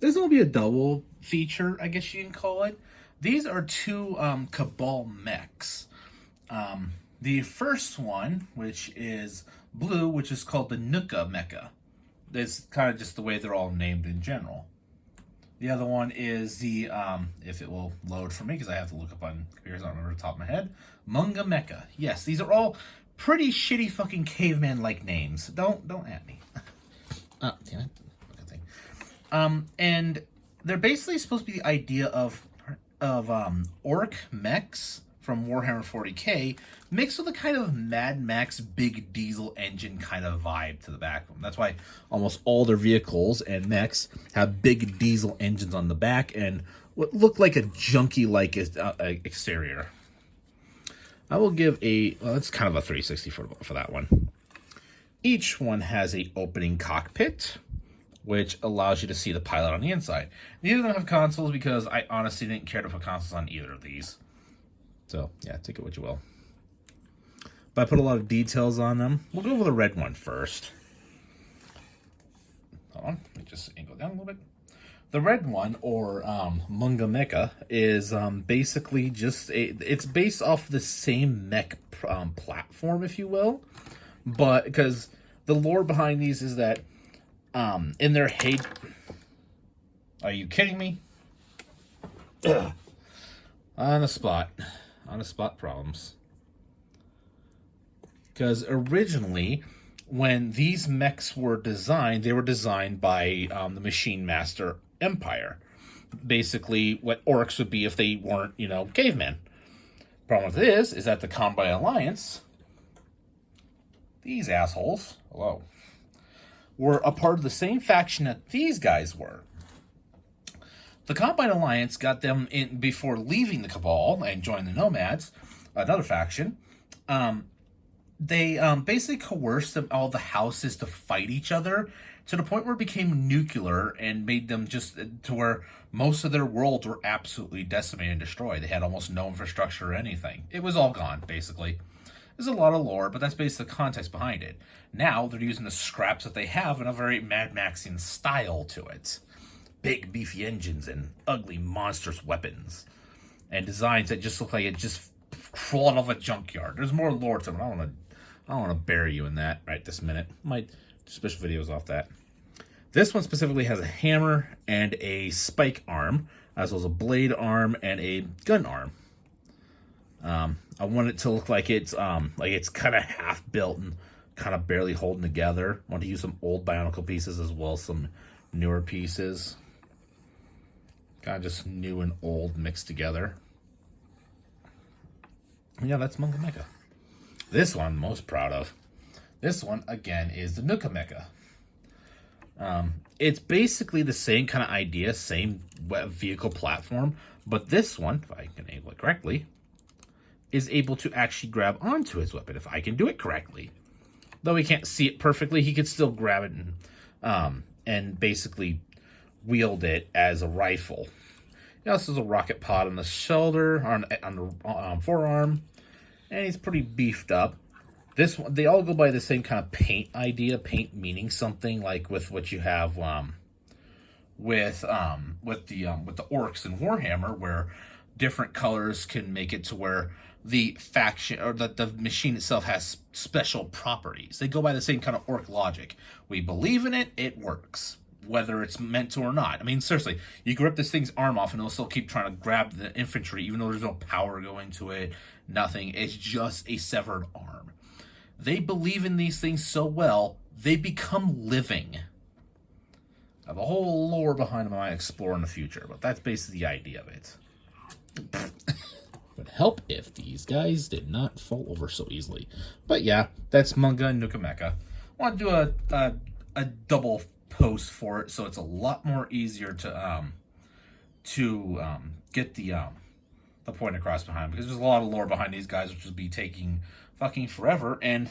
This will be a double feature, I guess you can call it. These are two Cabal mechs. The first one, which is blue, which is called the Nooka mecha. That's kind of just the way they're all named in general. The other one is the, if it will load for me, because I have to look up on computers, I don't remember the top of my head, munga mecha. Yes, these are all pretty shitty fucking caveman-like names. Don't at me. Oh, damn it. Good thing. And they're basically supposed to be the idea of orc mechs from Warhammer 40k mixed with a kind of Mad Max big diesel engine kind of vibe to the back of them. That's why almost all their vehicles and mechs have big diesel engines on the back and what look like a junky-like exterior. I will give well, it's kind of a 360 for that one. Each one has a opening cockpit, which allows you to see the pilot on the inside. Neither of them have consoles because I honestly didn't care to put consoles on either of these. So, yeah, take it what you will. But I put a lot of details on them. We'll go over the red one first. Hold on, let me just angle down a little bit. The red one, or munga mecha, is basically just it's based off the same mech platform, if you will. But because the lore behind these is that in their hate... Are you kidding me? Ugh. On the spot problems. Because originally, when these mechs were designed, they were designed by the Machine Master Empire. Basically, what orcs would be if they weren't, cavemen. Problem with this is that the Combine Alliance, these assholes, hello, were a part of the same faction that these guys were. The Combine Alliance got them in before leaving the Cabal and joining the Nomads, another faction. They basically coerced them, all the houses to fight each other to the point where it became nuclear and made them just to where most of their worlds were absolutely decimated and destroyed. They had almost no infrastructure or anything. It was all gone, basically. There's a lot of lore, but that's basically the context behind it. Now they're using the scraps that they have in a very Mad Maxian style to it. Big, beefy engines and ugly, monstrous weapons. And designs that just look like it just crawled off a junkyard. There's more lore to them. I don't want to bury you in that right this minute. Might do special videos off that. This one specifically has a hammer and a spike arm, as well as a blade arm and a gun arm. I want it to look like it's kind of half built and kind of barely holding together. I want to use some old Bionicle pieces as well as some newer pieces. Kind of just new and old mixed together. Yeah, that's munga mecha. This one I'm most proud of. This one, again, is the Nooka mecha. It's basically the same kind of idea, same vehicle platform, but this one, if I can angle it correctly, is able to actually grab onto his weapon, if I can do it correctly. Though he can't see it perfectly, he can still grab it and basically wield it as a rifle. He also has a rocket pod on the shoulder, on the forearm, and he's pretty beefed up. This one, they all go by the same kind of paint idea, paint meaning something like with what you have with the orcs in Warhammer, where different colors can make it to where the faction or the machine itself has special properties. They go by the same kind of orc logic. We believe in it, it works, whether it's meant to or not. I mean, seriously, you can rip this thing's arm off and it'll still keep trying to grab the infantry, even though there's no power going to it, nothing. It's just a severed arm. They believe in these things so well, they become living. I have a whole lore behind them I explore in the future, but that's basically the idea of it. Would help if these guys did not fall over so easily. But yeah, that's munga and Nooka mecha. I want to do a double post for it, so it's a lot more easier to get the point across behind, because there's a lot of lore behind these guys, which will be taking fucking forever, and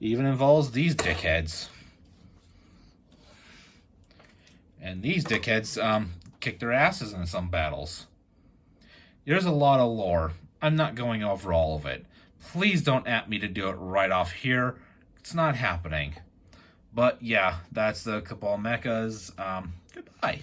even involves these dickheads. And these dickheads kick their asses in some battles. There's a lot of lore. I'm not going over all of it. Please don't at me to do it right off here. It's not happening. But yeah, that's the Cabal Mechas. Goodbye.